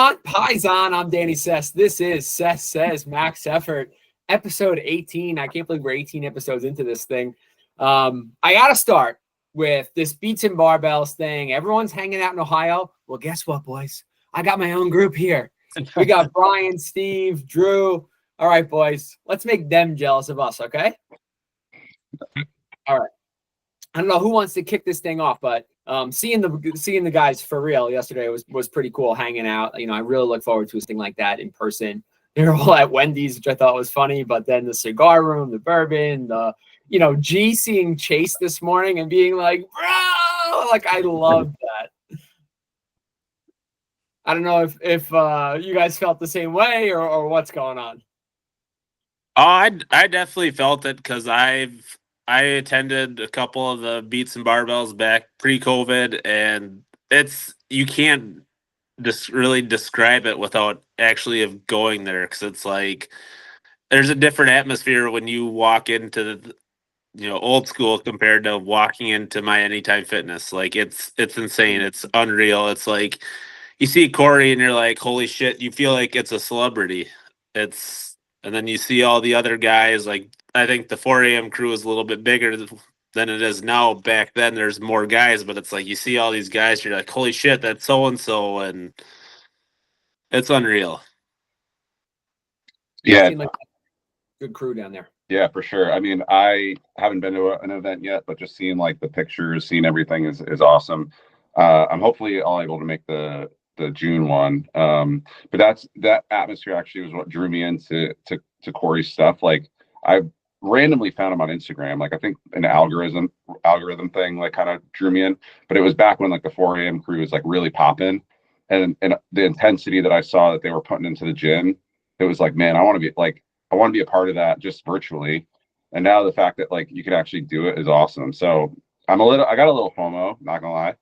What Pies on? I'm Danny Sess. This is Sess Says Max Effort, episode 18. I can't believe we're 18 episodes into this thing. I got to start with this Beats and Barbells thing. Everyone's hanging out in Ohio. Well, guess what, boys? I got my own group here. We got Brian, Steve, Drew. All right, boys. Let's make them jealous of us, okay? All right. I don't know who wants to kick this thing off, but seeing the guys for real yesterday was pretty cool. Hanging out, I really look forward to a thing like that in person. They were all at Wendy's, which I thought was funny. But then the cigar room, the bourbon, G seeing Chase this morning and being like, bro, like I loved that. I don't know if you guys felt the same way or what's going on. Oh, I definitely felt it because I attended a couple of the Beats and Barbells back pre-COVID, and you can't just really describe it without actually of going there, because it's like there's a different atmosphere when you walk into the old school compared to walking into my Anytime Fitness. Like it's insane. It's unreal. It's like you see Corey and you're like, holy shit, you feel like it's a celebrity. And then you see all the other guys. Like I think the 4 a.m. crew is a little bit bigger than it is now. Back then there's more guys, but it's like you see all these guys, you're like, holy shit, that's so-and-so, and it's unreal. Yeah. Like good crew down there. Yeah, for sure. I mean, I haven't been to an event yet, but just seeing like the pictures, seeing everything is awesome. I'm hopefully all able to make the June one. But that atmosphere actually was what drew me into Corey's stuff. Like I randomly found him on Instagram. Like I think an algorithm thing like kind of drew me in. But it was back when like the 4 a.m. crew was like really popping, and the intensity that I saw that they were putting into the gym, it was like, man, I want to be a part of that just virtually. And now the fact that like you can actually do it is awesome. So I got a little FOMO, not gonna lie.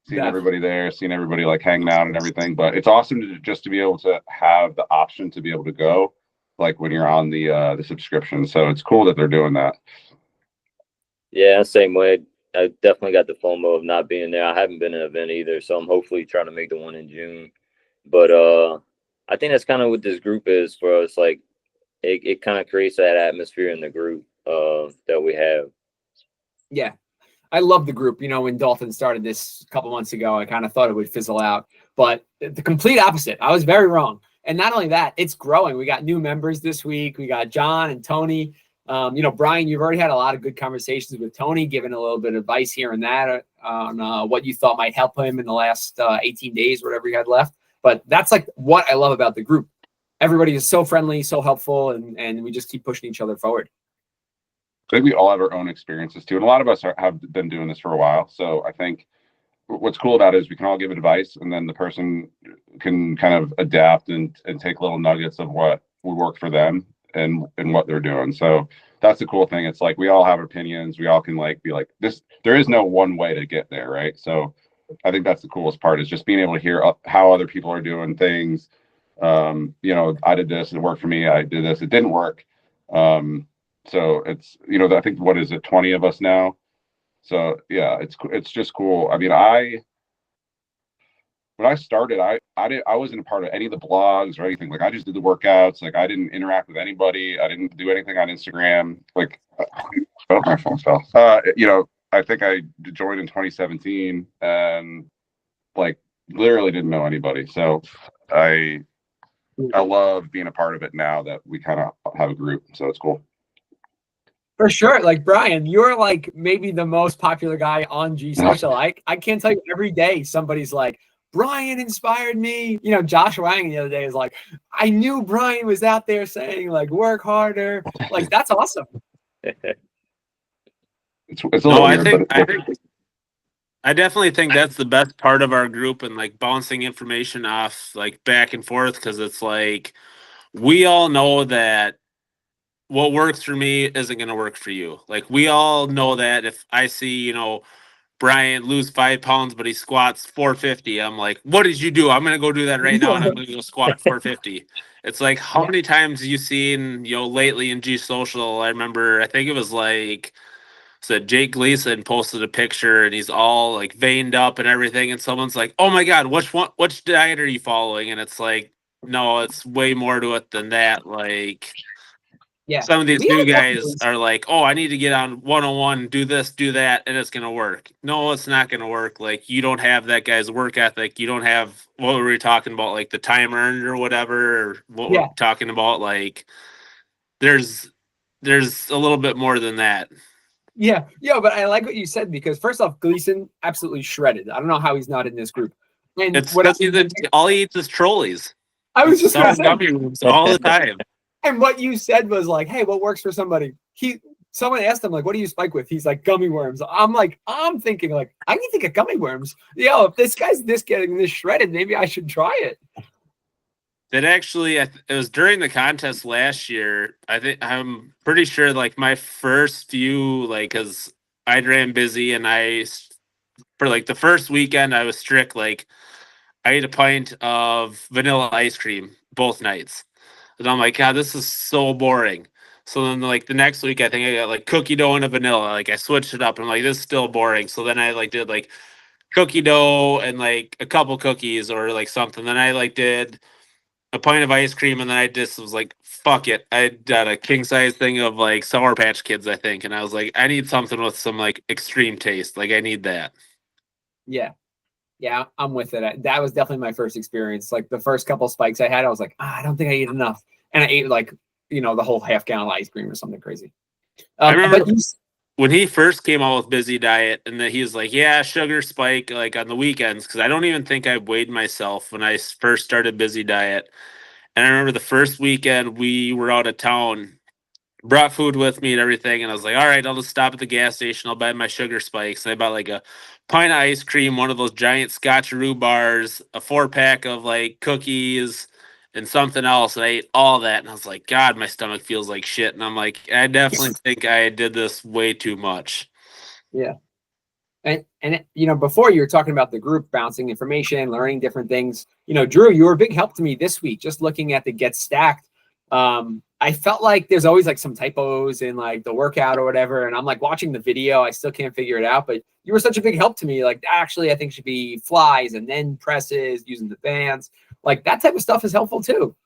Seeing everybody there, seeing everybody like hanging out and everything, but it's awesome to be able to have the option to be able to go, like when you're on the subscription. So it's cool that they're doing that. Yeah, same way. I definitely got the FOMO of not being there. I haven't been to an event either, so I'm hopefully trying to make the one in June. But I think that's kind of what this group is for us. Like it kind of creates that atmosphere in the group that we have. Yeah. I love the group. When Dolphin started this a couple months ago, I kind of thought it would fizzle out, but the complete opposite. I was very wrong. And not only that, it's growing. We got new members this week. We got John and Tony. Brian, you've already had a lot of good conversations with Tony, giving a little bit of advice here and that on what you thought might help him in the last 18 days, whatever you had left. But that's like what I love about the group. Everybody is so friendly, so helpful, and we just keep pushing each other forward. I think we all have our own experiences too. And a lot of us have been doing this for a while. So I think what's cool about it is we can all give advice, and then the person can kind of adapt and take little nuggets of what would work for them and what they're doing. So that's the cool thing. It's like we all have opinions. We all can like be like this. There is no one way to get there, right? So I think that's the coolest part, is just being able to hear how other people are doing things. I did this, it worked for me. I did this, it didn't work. So it's, I think, what is it, 20 of us now? So yeah, it's just cool. I mean, when I started, I wasn't a part of any of the blogs or anything. Like I just did the workouts. Like I didn't interact with anybody. I didn't do anything on Instagram. Like, oh, my phone fell. I think I joined in 2017 and like literally didn't know anybody. So I love being a part of it now that we kind of have a group. So it's cool. For sure. Like Brian, you're like maybe the most popular guy on G Social. I can't tell you, every day somebody's like, Brian inspired me. Josh Wang the other day is like, I knew Brian was out there saying like work harder. Like that's awesome. It's a little weird, I definitely think that's the best part of our group, and like bouncing information off like back and forth, because it's like we all know that what works for me isn't going to work for you. Like we all know that if I see, Brian lose 5 pounds, but he squats 450, I'm like, what did you do? I'm going to go do that right now. And I'm going to go squat 450. It's like, how many times have you seen, lately in G Social? I think it was like So Jake Gleason posted a picture and he's all like veined up and everything, and someone's like, "Oh my God, which diet are you following?" And it's like, no, it's way more to it than that. Like Yeah. some of these We had new a couple guys of- are like, "Oh, I need to get on 101, do this, do that, and it's gonna work." No, it's not gonna work. Like you don't have that guy's work ethic. You don't have what were we talking about, like the time earned or whatever, or what Yeah. we're talking about. Like there's a little bit more than that. Yeah, but I like what you said because first off, Gleason absolutely shredded. I don't know how he's not in this group. And It's what because all he eats is trolleys. I was just gonna Selling say, gummy worms all the time. and what you said was like, "Hey, what works for somebody?" Someone asked him like, "What do you spike with?" He's like, "Gummy worms." I'm thinking like, I need to get gummy worms. Yo, if this guy's getting this shredded, maybe I should try it. That actually, it was during the contest last year. I'm pretty sure like my first few, like, because I ran busy and for like the first weekend, I was strict. Like, I ate a pint of vanilla ice cream both nights. And I'm like, God, this is so boring. So then, like, the next week, I think I got like cookie dough and a vanilla. Like, I switched it up. And I'm like, this is still boring. So then I like did like cookie dough and like a couple cookies or like something. Then I like did a pint of ice cream, and then I just was like, "Fuck it!" I got a king size thing of like Sour Patch Kids, I think, and I was like, "I need something with some like extreme taste. Like, I need that." Yeah, I'm with it. That was definitely my first experience. Like the first couple spikes I had, I was like, I don't think I ate enough, and I ate like the whole half gallon of ice cream or something crazy. I remember But when he first came out with Busy Diet, and then he was like, "Yeah, sugar spike like on the weekends," because I don't even think I weighed myself when I first started Busy Diet. And I remember the first weekend we were out of town, brought food with me and everything, and I was like, all right, I'll just stop at the gas station, I'll buy my sugar spikes. And I bought like a pint of ice cream, one of those giant scotcheroo bars, a 4-pack of like cookies and something else, and I ate all that, and I was like, God, my stomach feels like shit. And I'm like, I definitely think I did this way too much. yeah. And before you were talking about the group bouncing information, learning different things. Drew, you were a big help to me this week. Just looking at the Get Stacked, I felt like there's always like some typos in like the workout or whatever, and I'm like watching the video, I still can't figure it out. But you were such a big help to me. Like actually, I think should be flies and then presses using the bands. Like that type of stuff is helpful too.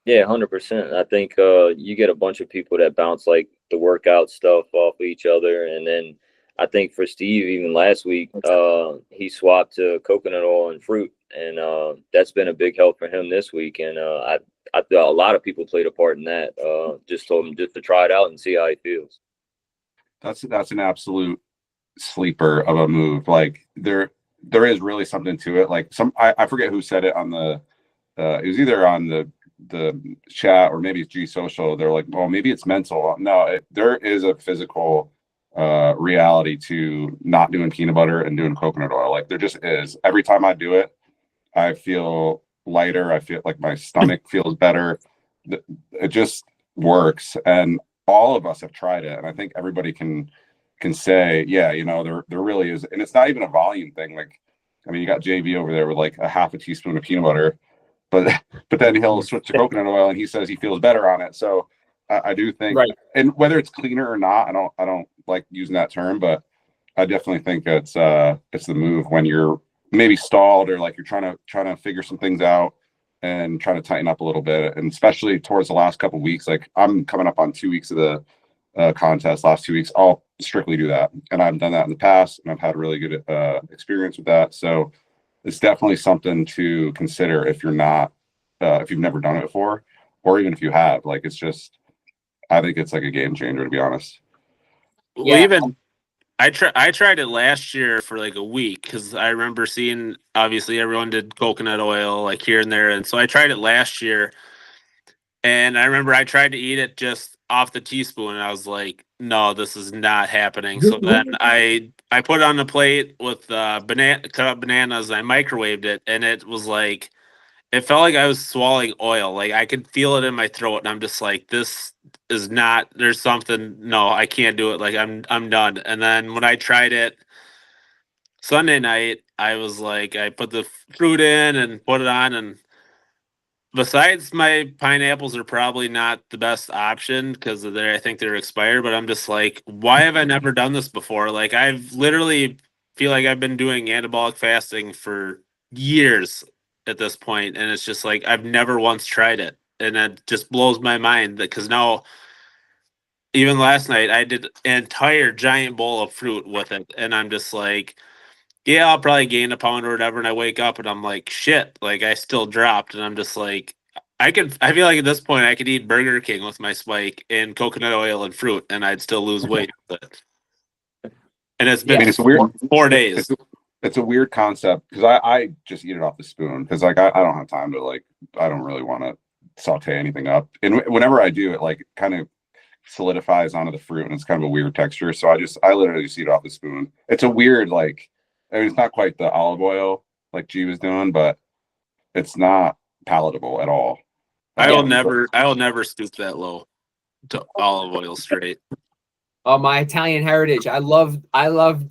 Yeah, 100%. I think you get a bunch of people that bounce like the workout stuff off of each other, and then I think for Steve, even last week, he swapped to coconut oil and fruit, and that's been a big help for him this week. And I thought a lot of people played a part in that. Just told him just to try it out and see how he feels. That's an absolute sleeper of a move. Like there is really something to it. Like I forget who said it on the it was either on the chat or maybe it's G Social. They're like, well, maybe it's mental. No, there is a physical reality to not doing peanut butter and doing coconut oil. Like there just is. Every time I do it, I feel lighter. I feel like my stomach feels better. It just works. And all of us have tried it. And I think everybody can say, yeah, there really is. And it's not even a volume thing. Like, I mean, you got JV over there with like a half a teaspoon of peanut butter, but then he'll switch to coconut oil and he says he feels better on it. So I do think, Right. and whether it's cleaner or not, I don't like using that term, but I definitely think it's the move when you're maybe stalled or like you're trying to figure some things out and trying to tighten up a little bit. And especially towards the last couple of weeks, like I'm coming up on 2 weeks of the contest. Last 2 weeks, I'll strictly do that, and I've done that in the past, and I've had a really good experience with that. So it's definitely something to consider if you're not if you've never done it before, or even if you have. Like it's just, I think it's like a game changer, to be honest. Well, even I tried it last year for like a week because I remember seeing obviously everyone did coconut oil like here and there, and so I tried it last year, and I remember I tried to eat it just off the teaspoon, and I was like, no, this is not happening. So then I put it on the plate with cut up bananas, and I microwaved it, and it was like it felt like I was swallowing oil. Like I could feel it in my throat, and I'm just like, this is not. There's something. No, I can't do it. Like I'm done. And then when I tried it Sunday night, I was like, I put the fruit in and put it on, and besides my pineapples are probably not the best option because I think they're expired, but I'm just like, why have I never done this before? Like I've literally feel like I've been doing anabolic fasting for years at this point, and it's just like I've never once tried it. And it just blows my mind because now even last night I did an entire giant bowl of fruit with it, and I'm just like, yeah, I'll probably gain a pound or whatever. And I wake up and I'm like, shit, like I still dropped. And I'm just like, I feel like at this point I could eat Burger King with my spike and coconut oil and fruit and I'd still lose weight. And it's been it's a weird 4 days. It's a weird concept because I just eat it off the spoon because like I don't have time to like, I don't really want to saute anything up. And whenever I do it, like kind of solidifies onto the fruit and it's kind of a weird texture. So I literally just eat it off the spoon. It's a weird, like, I mean, it's not quite the olive oil like G was doing, but it's not palatable at all. I will never stoop that low to olive oil straight. Oh, my Italian heritage. I love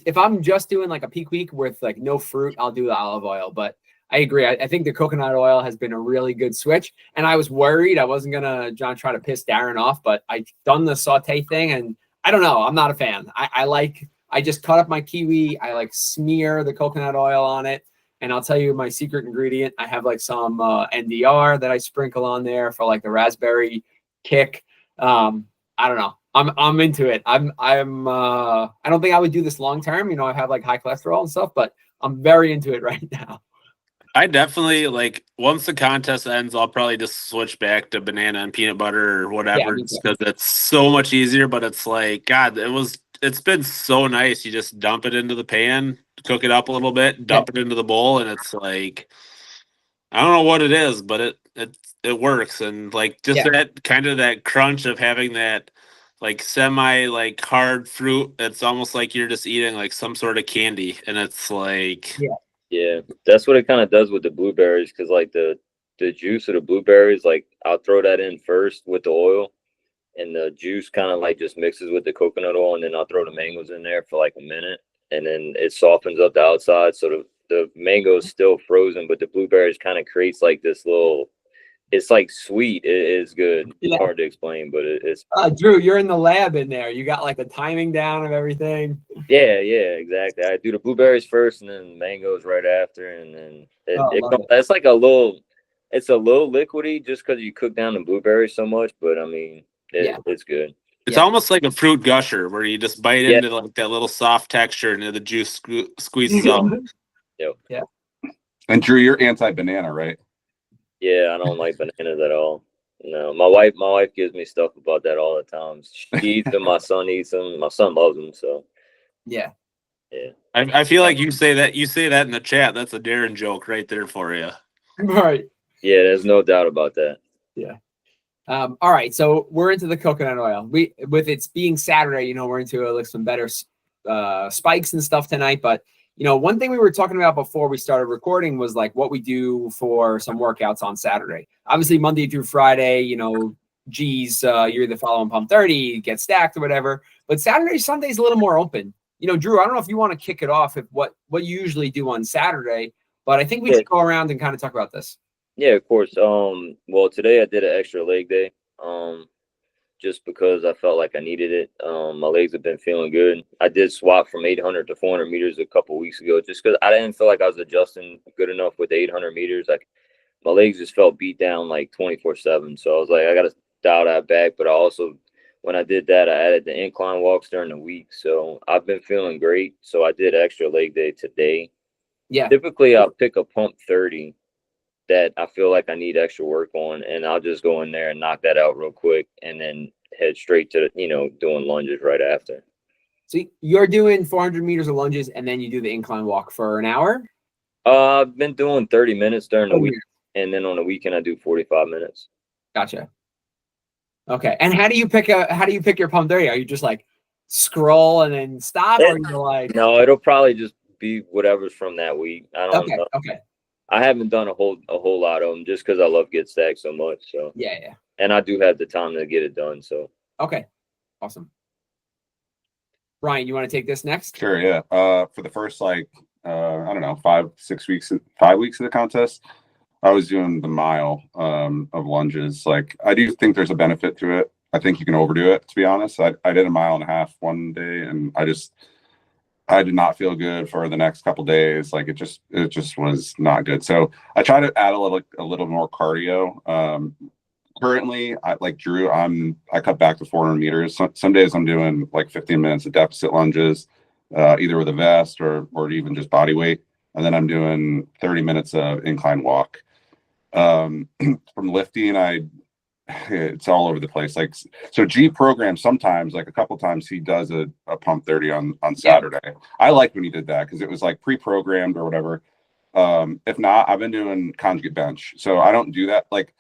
if I'm just doing like a peak week with like no fruit, I'll do the olive oil. But I agree. I think the coconut oil has been a really good switch. And I was worried I wasn't gonna try to piss Darren off, but I done the saute thing and I don't know. I'm not a fan. I just cut up my kiwi, I like smear the coconut oil on it. And I'll tell you my secret ingredient. I have like some NDR that I sprinkle on there for like the raspberry kick. I don't know. I'm into it. I don't think I would do this long term. You know, I have like high cholesterol and stuff, but I'm very into it right now. I definitely like once the contest ends, I'll probably just switch back to banana and peanut butter or whatever because it's so much easier. But it's like, God, it's been so nice. You just dump it into the pan, cook it up a little bit, dump it into the bowl, and it's like, I don't know what it is, but it works. And like just that kind of that crunch of having that like semi like hard fruit, it's almost like you're just eating like some sort of candy. And it's like Yeah, that's what it kind of does with the blueberries because like the juice of the blueberries, like I'll throw that in first with the oil and the juice kind of like just mixes with the coconut oil and then I'll throw the mangoes in there for like a minute and then it softens up the outside so the mango is still frozen but the blueberries kind of creates like this little, it's like sweet. It is good. It's hard to explain, but it's Drew, you're in the lab in there. You got like the timing down of everything. yeah, exactly. I do the blueberries first and then mangoes right after and then it's like it's a little liquidy just because you cook down the blueberries so much, but I mean it's good. It's almost like a fruit gusher where you just bite into like that little soft texture and the juice squeezes out. Yeah. And Drew, you're anti-banana, right? Yeah, I don't like bananas at all. No, my wife gives me stuff about that all the time. She eats them, my son eats them. My son loves them, so yeah. I feel like you say that in the chat. That's a Darren joke right there for you. Right. Yeah, there's no doubt about that. Yeah. All right, so we're into the coconut oil. With it being Saturday, you know, we're into like some better spikes and stuff tonight. But you know, one thing we were talking about before we started recording was like what we do for some workouts on Saturday. Obviously, Monday through Friday, you know, you're either following Pump 30, get stacked or whatever. But Saturday, Sunday is a little more open. You know, Drew, I don't know if you want to kick it off with what you usually do on Saturday, but I think we should go around and kind of talk about this. Yeah, of course. Well, today I did an extra leg day. Just because I felt like I needed it. My legs have been feeling good. I did swap from 800 to 400 meters a couple weeks ago, just because I didn't feel like I was adjusting good enough with the 800 meters. Like my legs just felt beat down like 24/7. So I was like, I got to dial that back. But I also, when I did that, I added the incline walks during the week. So I've been feeling great. So I did extra leg day today. Yeah. Typically, I'll pick a pump 30 that I feel like I need extra work on, and I'll just go in there and knock that out real quick and then head straight to, doing lunges right after. So you're doing 400 meters of lunges and then you do the incline walk for an hour? I've been doing 30 minutes during the week, and then on the weekend I do 45 minutes. Gotcha. Okay. And how do you pick your pump 30? Are you just like scroll and then stop, or you're like? No, it'll probably just be whatever's from that week. I don't know. Okay. I haven't done a whole lot of them just because I love Get Stacked so much. So yeah. And I do have the time to get it done. So okay, awesome. Ryan, you want to take this next? Sure. Yeah. For the first I don't know, 5 weeks of the contest, I was doing the mile of lunges. Like, I do think there's a benefit to it. I think you can overdo it, to be honest. I did a mile and a half one day, and I did not feel good for the next couple days. Like, it just was not good. So I try to add a little more cardio. Currently, like Drew, I cut back to 400 meters. Some days I'm doing like 15 minutes of deficit lunges, either with a vest or even just body weight, and then I'm doing 30 minutes of incline walk. From lifting, it's all over the place. Like, so G program sometimes, like a couple times, he does a pump 30 on Saturday. Yeah. I liked when he did that because it was like pre-programmed or whatever. If not, I've been doing conjugate bench, so I don't do that. Like,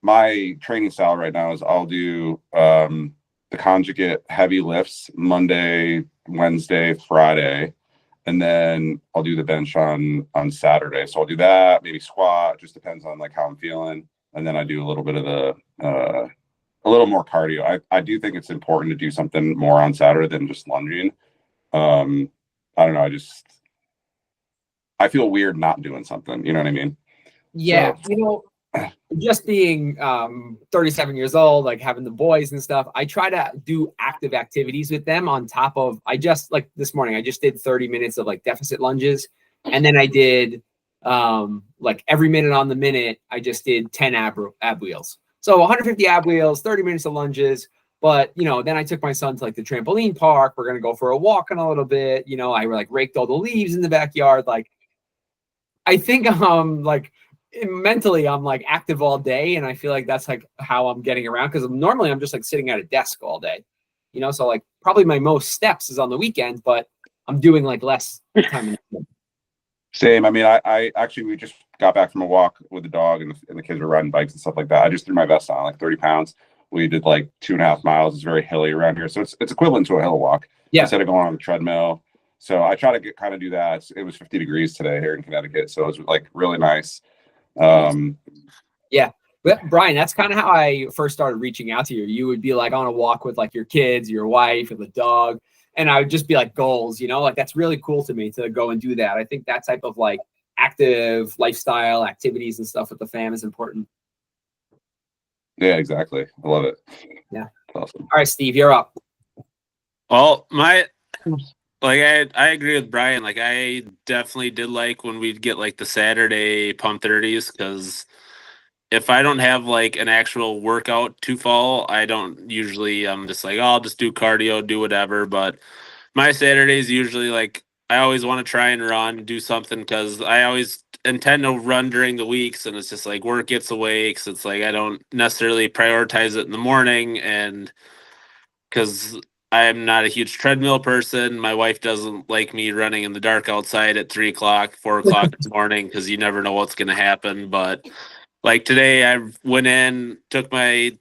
my training style right now is I'll do the conjugate heavy lifts Monday, Wednesday, Friday, and then I'll do the bench on Saturday. So I'll do that, maybe squat, just depends on like how I'm feeling. And then I do a little bit of a little more cardio. I do think it's important to do something more on Saturday than just lunging. I don't know. I feel weird not doing something. You know what I mean? Yeah. So, just being 37 years old, like having the boys and stuff, I try to do active activities with them on top of, like this morning, I just did 30 minutes of like deficit lunges. And then I did like every minute on the minute, I just did 10 ab wheels. So 150 ab wheels, 30 minutes of lunges. But, then I took my son to like the trampoline park. We're going to go for a walk in a little bit. I like raked all the leaves in the backyard. Like, I think like, mentally I'm like active all day, and I feel like that's like how I'm getting around, because normally I'm just like sitting at a desk all day, so like probably my most steps is on the weekend, but I'm doing like less time. Same. I mean, I actually, we just got back from a walk with the dog, and the kids were riding bikes and stuff like that. I just threw my vest on, like 30 pounds. We did like 2.5 miles. It's very hilly around here, so it's equivalent to a hill walk, instead of going on the treadmill. So I try to kind of do that. It was 50 degrees today here in Connecticut, so it was like really nice. Yeah, but Brian, that's kind of how I first started reaching out to you. You would be like on a walk with like your kids, your wife, and the dog, and I would just be like, goals, like that's really cool to me to go and do that. I think that type of like active lifestyle activities and stuff with the fam is important. Yeah, exactly. I love it. Yeah, that's awesome. All right, Steve, you're up. Well, I agree with Brian. Like, I definitely did like when we'd get like the Saturday pump 30s, because if I don't have like an actual workout to follow, I don't usually, I'm just like, oh, I'll just do cardio, do whatever. But my Saturdays usually, like, I always want to try and run, do something, because I always intend to run during the weeks, and it's just like work gets away, because it's like I don't necessarily prioritize it in the morning, and because I'm not a huge treadmill person. My wife doesn't like me running in the dark outside at 3 o'clock, 4 o'clock in the morning, because you never know what's going to happen. But like today, I went in, took my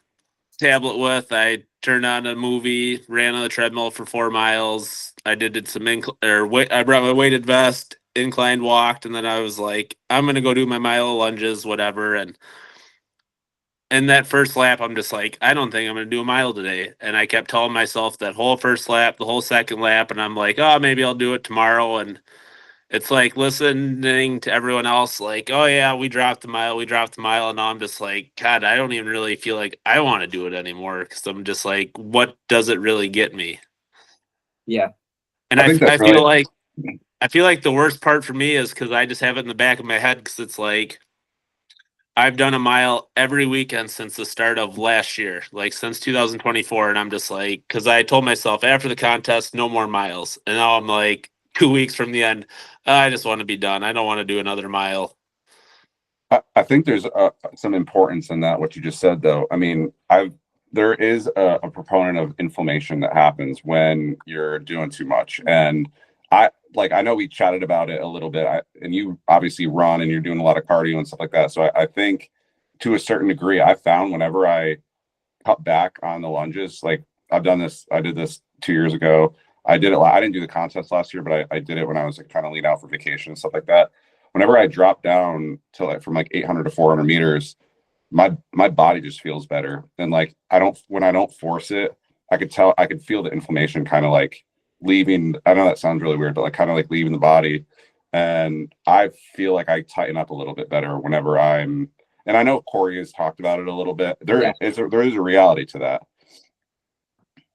tablet with, I turned on a movie, ran on the treadmill for 4 miles. I did some I brought my weighted vest, incline walked, and then I was like, I'm going to go do my mile of lunges, whatever. And in that first lap, I'm just like, I don't think I'm going to do a mile today. And I kept telling myself that whole first lap, the whole second lap, and I'm like, oh, maybe I'll do it tomorrow. And it's like listening to everyone else, like, oh, yeah, we dropped the mile. And now I'm just like, God, I don't even really feel like I want to do it anymore, because I'm just like, what does it really get me? Yeah. And I feel like the worst part for me is because I just have it in the back of my head, because it's like, I've done a mile every weekend since the start of last year, like since 2024. And I'm just like, because I told myself after the contest, no more miles. And now I'm like 2 weeks from the end, I just want to be done. I don't want to do another mile. I think there's some importance in that, what you just said, though. I mean, there is a proponent of inflammation that happens when you're doing too much. And I know we chatted about it a little bit, and you obviously run and you're doing a lot of cardio and stuff like that. So I think to a certain degree, I found whenever I cut back on the lunges, like I did this 2 years ago. I didn't do the contest last year, but I did it when I was like trying to lean out for vacation and stuff like that. Whenever I drop down to like from like 800 to 400 meters, my body just feels better. And like, when I don't force it, I could feel the inflammation kind of like leaving. I know that sounds really weird, but like kind of like leaving the body. And I feel like I tighten up a little bit better whenever and I know Corey has talked about it a little bit. There is a reality to that.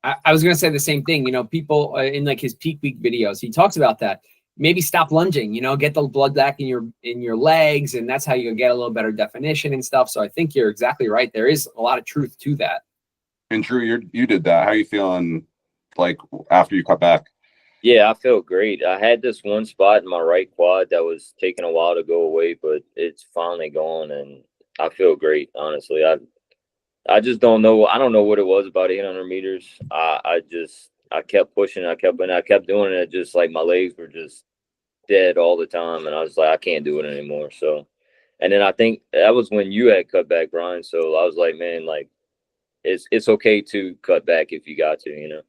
I was going to say the same thing. You know, people in like his peak week videos, he talks about that. Maybe stop lunging, you know, get the blood back in your legs, and that's how you get a little better definition and stuff. So I think you're exactly right. There is a lot of truth to that. And Drew, you did that. How are you feeling like after you cut back? Yeah, I feel great. I had this one spot in my right quad that was taking a while to go away, but it's finally gone, and I feel great. Honestly, I just don't know. I don't know what it was about 800 meters. I kept pushing. I kept doing it. Just like my legs were just dead all the time, and I was like, I can't do it anymore. So, and then I think that was when you had cut back, Brian. So I was like, man, like it's okay to cut back if you got to, you know.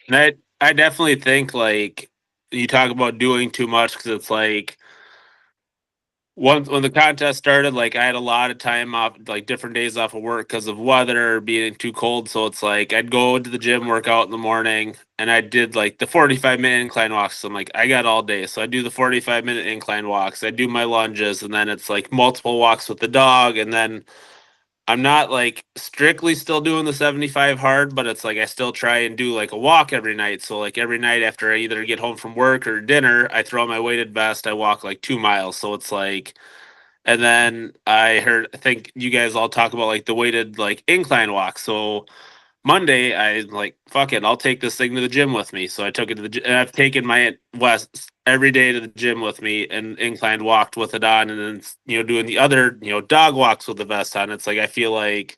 And I definitely think like you talk about doing too much because it's like when the contest started, like I had a lot of time off, like different days off of work because of weather being too cold. So it's like I'd go to the gym, work out in the morning, and I did like the 45-minute incline walks. So I'm like, I got all day. So I do the 45-minute incline walks. I do my lunges, and then it's like multiple walks with the dog. And then I'm not like strictly still doing the 75 hard, but it's like I still try and do like a walk every night. So like every night after I either get home from work or dinner, I throw on my weighted vest, I walk like 2 miles. So it's like, and then I think you guys all talk about like the weighted like incline walk. So Monday, I like, fuck it, I'll take this thing to the gym with me. So I took it to the gym, and I've taken my West every day to the gym with me and inclined walked with it on, and then, you know, doing the other, you know, dog walks with the vest on. It's like, I feel like,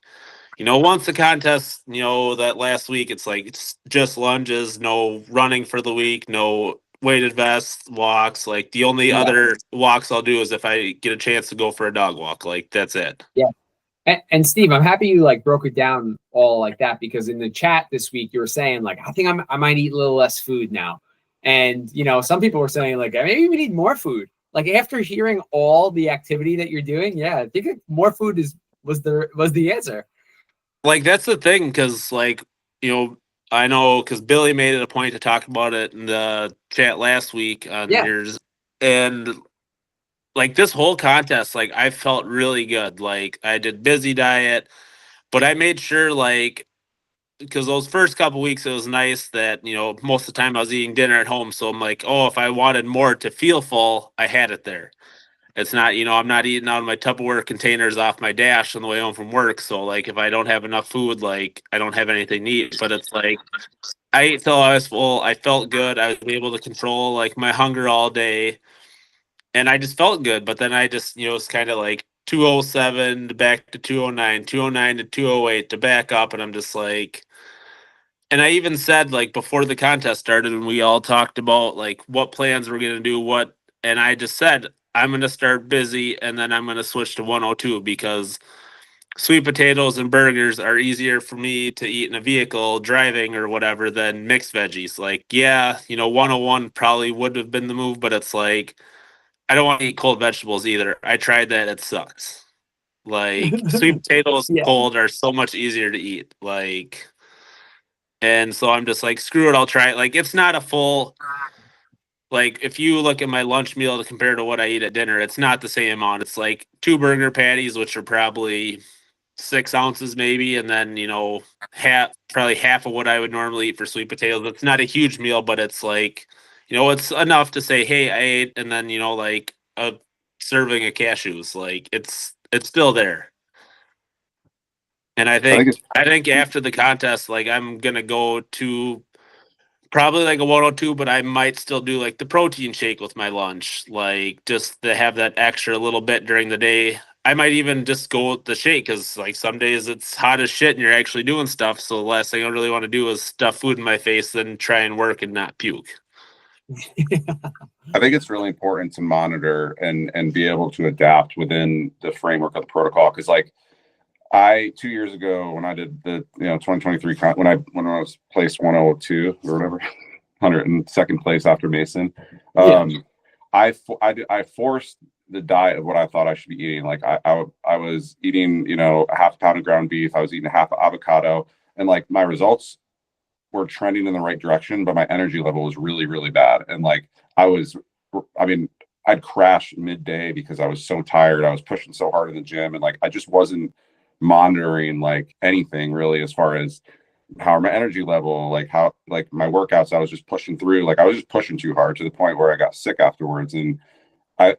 you know, once the contest, you know, that last week, it's like, it's just lunges, no running for the week, no weighted vest walks. Like the only other walks I'll do is if I get a chance to go for a dog walk. Like that's it. Yeah. And Steve, I'm happy you like broke it down all like that, because in the chat this week you were saying like, I think I might eat a little less food now, and you know, some people were saying like, maybe we need more food. Like after hearing all the activity that you're doing, yeah, I think more food was the answer. Like that's the thing, because like, you know, I know because Billy made it a point to talk about it in the chat last week on yours, and like this whole contest, like I felt really good. Like I did busy diet, but I made sure like, because those first couple weeks it was nice that, you know, most of the time I was eating dinner at home. So I'm like, oh, if I wanted more to feel full, I had it there. It's not, you know, I'm not eating out of my Tupperware containers off my dash on the way home from work. So like if I don't have enough food, like I don't have anything to eat. But it's like I ate till I was full. I felt good. I was able to control like my hunger all day. And I just felt good. But then I just, you know, it's kind of like 207 to back to 209, 209 to 208 to back up. And I'm just like, and I even said like before the contest started, and we all talked about like what plans we're gonna do, and I just said I'm gonna start busy, and then I'm gonna switch to 102 because sweet potatoes and burgers are easier for me to eat in a vehicle driving or whatever than mixed veggies. Like, yeah, you know, 101 probably would have been the move, but it's like I don't want to eat cold vegetables either. I tried that; it sucks. Like sweet potatoes cold are so much easier to eat. Like. And so I'm just like, screw it, I'll try it. Like, it's not a full, like, if you look at my lunch meal to compare to what I eat at dinner, it's not the same amount. It's like 2 burger patties, which are probably 6 ounces maybe. And then, you know, probably half of what I would normally eat for sweet potatoes. It's not a huge meal, but it's like, you know, it's enough to say, hey, I ate. And then, you know, like a serving of cashews, like it's still there. And I think after the contest, like I'm gonna go to probably like a 102, but I might still do like the protein shake with my lunch, like just to have that extra little bit during the day. I might even just go with the shake because like some days it's hot as shit and you're actually doing stuff. So the last thing I really want to do is stuff food in my face, then try and work and not puke. I think it's really important to monitor and be able to adapt within the framework of the protocol. Because like 2 years ago when I did the 2023 when I was placed 102 or whatever, 102nd place after Mason, I forced the diet of what I thought I should be eating. Like I was eating, you know, a half pound of ground beef. I was eating a half avocado, and like my results were trending in the right direction, but my energy level was really, really bad. And like I I'd crash midday because I was so tired. I was pushing so hard in the gym, and like I just wasn't monitoring like anything really as far as how my energy level, like how like my workouts, I was just pushing through. Like I was just pushing too hard to the point where I got sick afterwards. And I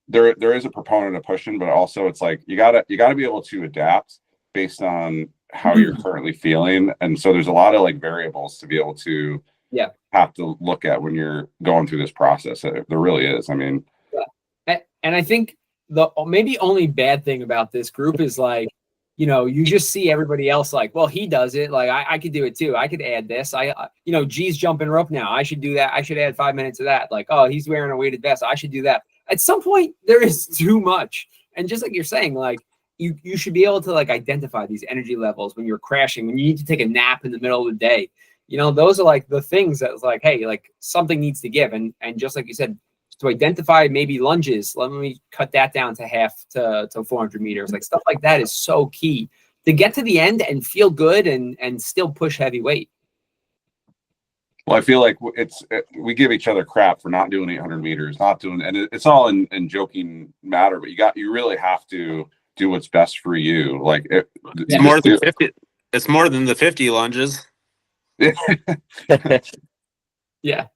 there is a proponent of pushing, but also it's like you gotta be able to adapt based on how you're currently feeling. And so there's a lot of like variables to be able to have to look at when you're going through this process. There really is. I mean, and I think the maybe only bad thing about this group is like, you know, you just see everybody else like, well, he does it. Like I could do it too. I could add this. You know, G's jumping rope now. I should do that. I should add 5 minutes of that. Like, oh, he's wearing a weighted vest. I should do that. At some point, there is too much. And just like you're saying, like you should be able to like identify these energy levels when you're crashing, when you need to take a nap in the middle of the day. You know, those are like the things that's like, hey, like something needs to give. And just like you said, to identify maybe lunges, let me cut that down to half to 400 meters. Like stuff like that is so key to get to the end and feel good and still push heavy weight. Well, I feel like we give each other crap for not doing 800 meters, not doing, and it's all in joking matter, but you really have to do what's best for you. Like it's more than 50. It's more than the 50 lunges. Yeah.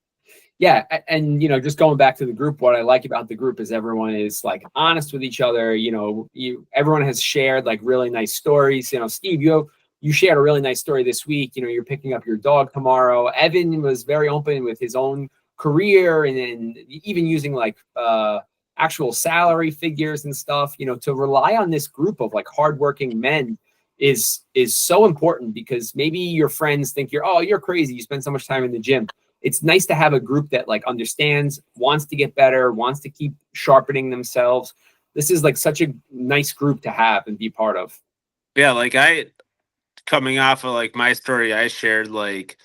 And, you know, just going back to the group, what I like about the group is everyone is like honest with each other. You know, everyone has shared like really nice stories. You know, Steve, you shared a really nice story this week. You know, you're picking up your dog tomorrow. Evan was very open with his own career and even using like actual salary figures and stuff. You know, to rely on this group of like hardworking men is so important, because maybe your friends think you're crazy. You spend so much time in the gym. It's nice to have a group that like understands, wants to get better, wants to keep sharpening themselves. This is like such a nice group to have and be part of. Yeah, like coming off of like my story I shared, like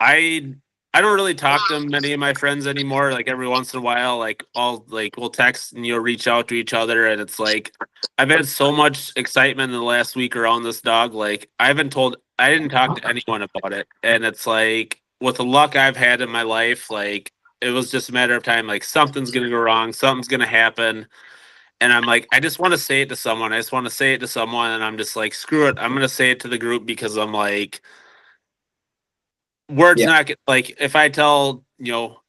I don't really talk to many of my friends anymore. Like every once in a while, like we'll text and reach out to each other, and it's like I've had so much excitement in the last week around this dog. Like I didn't talk to anyone about it, and it's like with the luck I've had in my life, like it was just a matter of time. Like something's gonna go wrong, something's gonna happen. And I'm like, I just want to say it to someone. I just want to say it to someone. And I'm just like, screw it. I'm going to say it to the group, because I'm like, words not get, like, if I tell,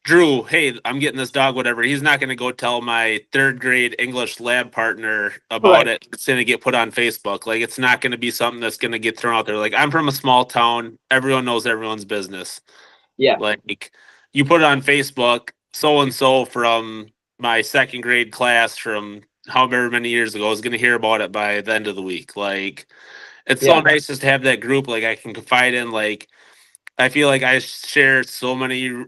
Drew, hey, I'm getting this dog, whatever, he's not going to go tell my third grade English lab partner about it. It's going to get put on Facebook. Like, it's not going to be something that's going to get thrown out there. Like, I'm from a small town. Everyone knows everyone's business. Yeah. Like, you put it on Facebook, so-and-so from my second grade class from however many years ago is going to hear about it by the end of the week. Like, it's so nice just to have that group. Like, I can confide in. Like, I feel like I share so many,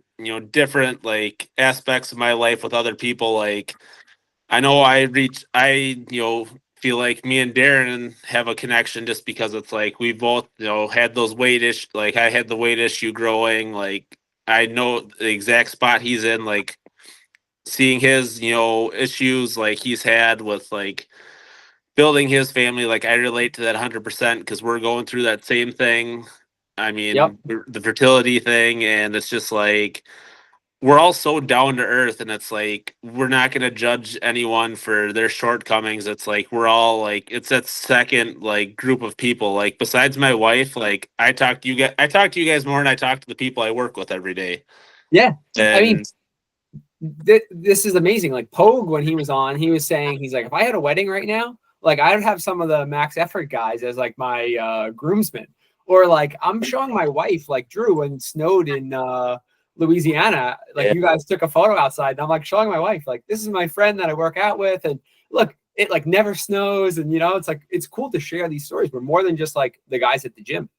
different like aspects of my life with other people. Like, I know feel like me and Darren have a connection just because it's like we both, had those like I had the weight issue growing. Like, I know the exact spot he's in. Like, seeing his, issues like he's had with like building his family, like I relate to that 100% because we're going through that same thing. I mean, the fertility thing, and it's just like we're all so down to earth, and it's like we're not going to judge anyone for their shortcomings. It's like we're all like, it's that second like group of people. Like, besides my wife, like I talk to you guys more than I talk to the people I work with every day. Yeah, and I mean, this is amazing. Like Pogue, when he was on, he was saying, he's like, if I had a wedding right now, like I'd have some of the MaxEffort guys as like my groomsmen. Or like I'm showing my wife, like Drew, when it snowed in Louisiana, like you guys took a photo outside, and I'm like showing my wife, like this is my friend that I work out with, and look, it like never snows, and it's like it's cool to share these stories. We're more than just like the guys at the gym.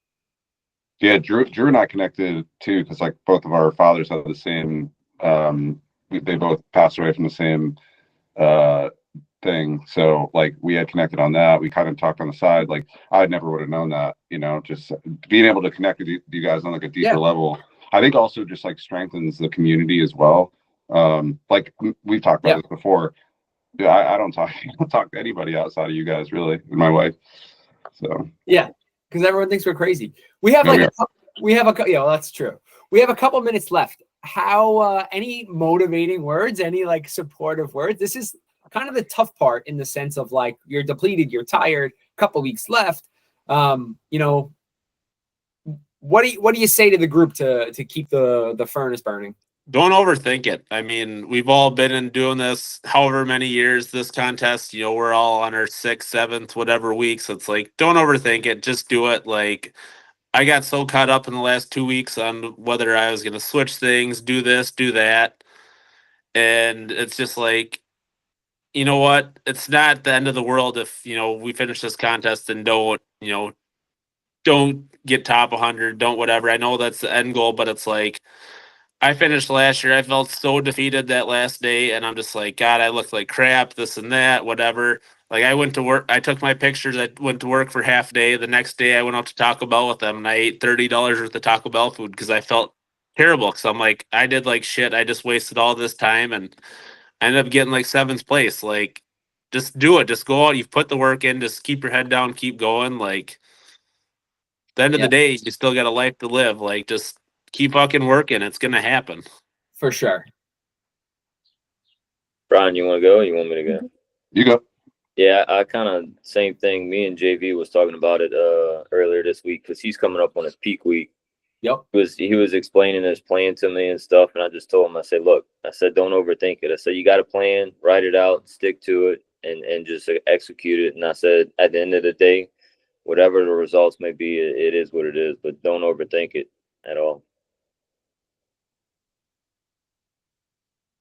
Yeah, Drew and I connected too, because like both of our fathers have the same. They both passed away from the same thing, so like we had connected on that. We kind of talked on the side. Like I never would have known that, just being able to connect with you guys on like a deeper level. I think also just like strengthens the community as well. Like we've talked about this before. Yeah, I don't talk to anybody outside of you guys, really, and my wife. So because everyone thinks we're crazy. We have like that's true. We have a couple minutes left. how any motivating words, any like supportive words? This is kind of the tough part in the sense of like you're depleted, you're tired, a couple weeks left. You know, what do you say to the group to keep the furnace burning? Don't overthink it. I mean, we've all been in doing this however many years, this contest, you know, we're all on our 6th, 7th, whatever weeks. So it's like, don't overthink it. Just do it. Like, I got so caught up in the last 2 weeks on whether I was going to switch things, do this, do that. And it's just like, you know what? It's not the end of the world if, you know, we finish this contest and don't, you know, don't get top 100, don't whatever. I know that's the end goal, but it's like, I finished last year. I felt so defeated that last day, and I'm just like, God, I looked like crap, this and that, whatever. Like, I went to work, I took my pictures, I went to work for half day. The next day, I went out to Taco Bell with them, and I ate $30 worth of Taco Bell food because I felt terrible. Because I'm like, I did like shit. I just wasted all this time, and I ended up getting like 7th place. Like, just do it. Just go out. You've put the work in. Just keep your head down. Keep going. Like, at the end of the day, you still got a life to live. Like, just keep fucking working. It's gonna happen. For sure. Brian, you want to go? Or you want me to go? You go. Yeah, I kind of same thing. Me and JV was talking about it earlier this week because he's coming up on his peak week. Yep. He was explaining his plan to me and stuff, and I just told him, I said, look, I said, don't overthink it. I said, you got a plan, write it out, stick to it, and just execute it. And I said, at the end of the day, whatever the results may be, it is what it is, but don't overthink it at all.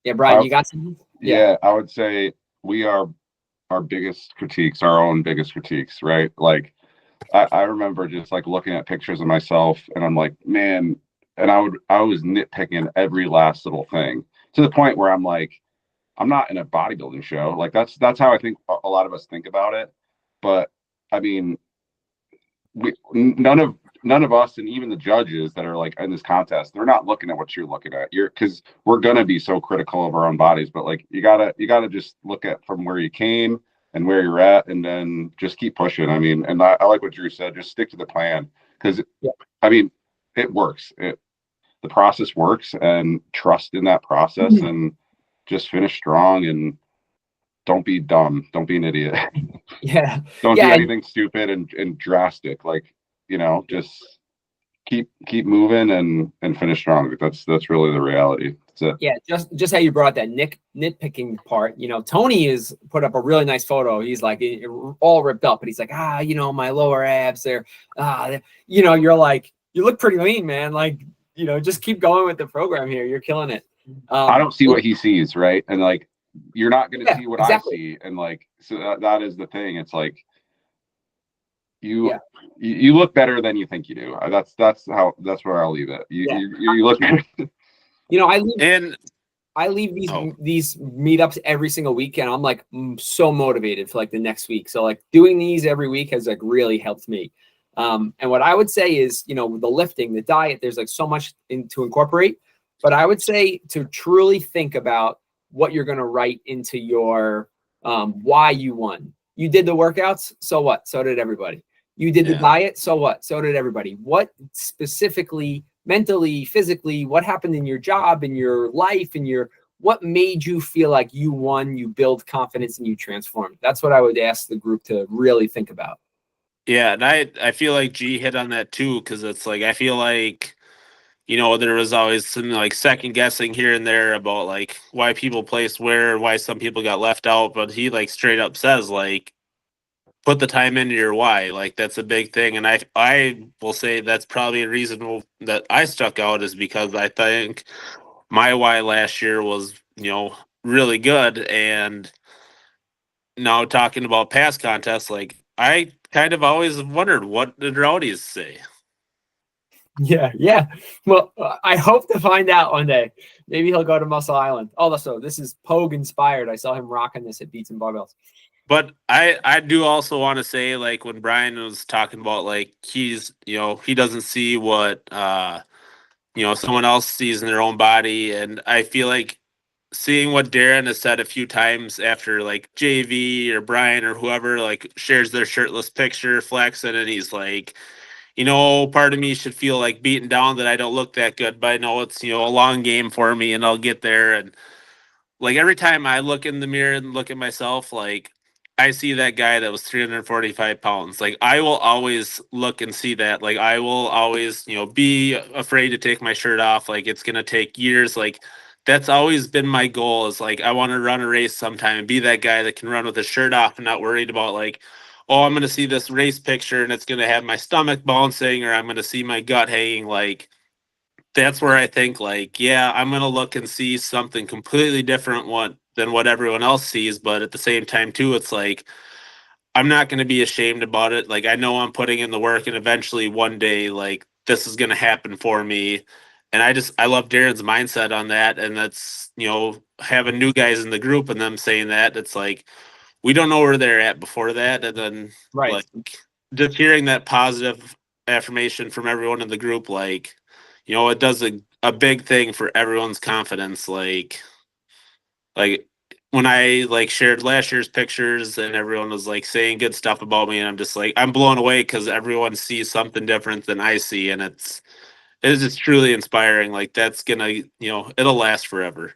Yeah, Brian, you got something? Yeah, I would say we are our biggest critiques, our own biggest critiques, right? Like I remember just like looking at pictures of myself and I'm like, man, and I was nitpicking every last little thing to the point where I'm like, I'm not in a bodybuilding show. Like that's how I think a lot of us think about it. But I mean, none of us and even the judges that are like in this contest, they're not looking at what you're looking at. Because we're gonna be so critical of our own bodies, but like you gotta just look at from where you came and where you're at, and then just keep pushing. I mean, and I like what Drew said. Just stick to the plan because, I mean, it works. The process works, and trust in that process, and just finish strong and don't be dumb. Don't be an idiot. Yeah. Don't do anything stupid and drastic. Like, you know, just keep moving and finish strong. That's really the reality. That's it. Yeah, just how you brought that nitpicking part. You know, Tony is put up a really nice photo. He's like all ripped up, but he's like, you know, my lower abs there. You know, you're like, you look pretty lean, man. Like, you know, just keep going with the program here. You're killing it. I don't see what he sees, right? And like, you're not going to see what exactly. I see. And like, so that is the thing. It's like you look better than you think you do. That's where I'll leave it. You look better. You know, I leave these meetups every single week, and I'm like so motivated for like the next week. So like doing these every week has like really helped me. And what I would say is, you know, the lifting, the diet, there's like so much to incorporate. But I would say to truly think about what you're going to write into your why you won. You did the workouts, so what? So did everybody. You did the diet, so what? So did everybody. What specifically, mentally, physically, what happened in your job, in your life, what made you feel like you won, you build confidence, and you transformed? That's what I would ask the group to really think about. Yeah, and I feel like G hit on that too, because it's like I feel like, you know, there was always some like second guessing here and there about like why people placed where, why some people got left out, but he like straight up says like put the time into your why. Like that's a big thing, and I will say that's probably a reason that I stuck out is because I think my why last year was, you know, really good, and now talking about past contests, like I kind of always wondered what did Rowdies say. Yeah. Well, I hope to find out one day. Maybe he'll go to Muscle Island. Also, this is Pogue inspired. I saw him rocking this at Beats and Barbells. But I do also want to say, like when Brian was talking about like he's, you know, he doesn't see what you know, someone else sees in their own body, and I feel like seeing what Darren has said a few times after like JV or Brian or whoever like shares their shirtless picture flexing, and he's like, part of me should feel like beaten down that I don't look that good, but I know it's, a long game for me and I'll get there. And like every time I look in the mirror and look at myself, like I see that guy that was 345 pounds. Like I will always look and see that. Like I will always, be afraid to take my shirt off. Like it's going to take years. Like that's always been my goal is like, I want to run a race sometime and be that guy that can run with his shirt off and not worried about like, oh, I'm going to see this race picture and it's going to have my stomach bouncing or I'm going to see my gut hanging. Like that's where I think like, yeah, I'm going to look and see something completely different than what everyone else sees. But at the same time too, it's like, I'm not going to be ashamed about it. Like I know I'm putting in the work and eventually one day, like this is going to happen for me. And I love Darren's mindset on that. And that's, having new guys in the group and them saying that it's like, we don't know where they're at before that. And then Right. like just hearing that positive affirmation from everyone in the group, like, it does a big thing for everyone's confidence. Like when I like shared last year's pictures and everyone was like saying good stuff about me, and I'm just like, I'm blown away because everyone sees something different than I see. And it's just truly inspiring. Like that's gonna, it'll last forever.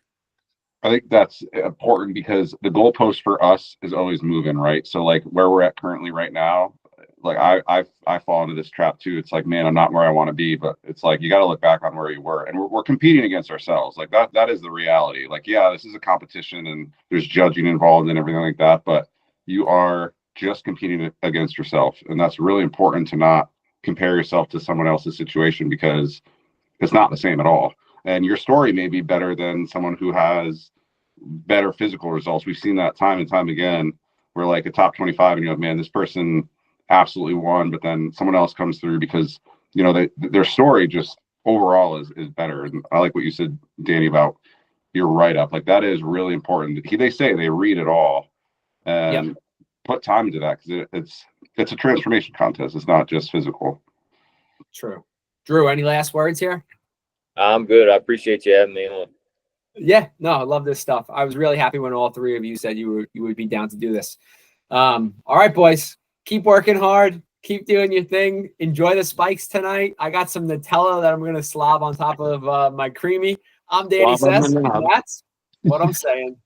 I think that's important because the goalpost for us is always moving, right? So like where we're at currently right now, like I fall into this trap too. It's like, man, I'm not where I want to be, but it's like you got to look back on where you were, and we're competing against ourselves. Like that is the reality. Like, yeah, this is a competition, and there's judging involved and everything like that, but you are just competing against yourself, and that's really important to not compare yourself to someone else's situation because it's not the same at all. And your story may be better than someone who has better physical results. We've seen that time and time again. We're like a top 25 and man, this person absolutely won, but then someone else comes through because, their story just overall is better. And I like what you said, Danny, about your write-up. Like that is really important. They say they read it all and put time into that because it's a transformation contest. It's not just physical. True. Drew, any last words here? I'm good. I appreciate you having me on. Yeah, no, I love this stuff. I was really happy when all three of you said you would be down to do this. All right, boys, keep working hard. Keep doing your thing. Enjoy the spikes tonight. I got some Nutella that I'm going to slob on top of my creamy. I'm Danny Sess. That's what I'm saying.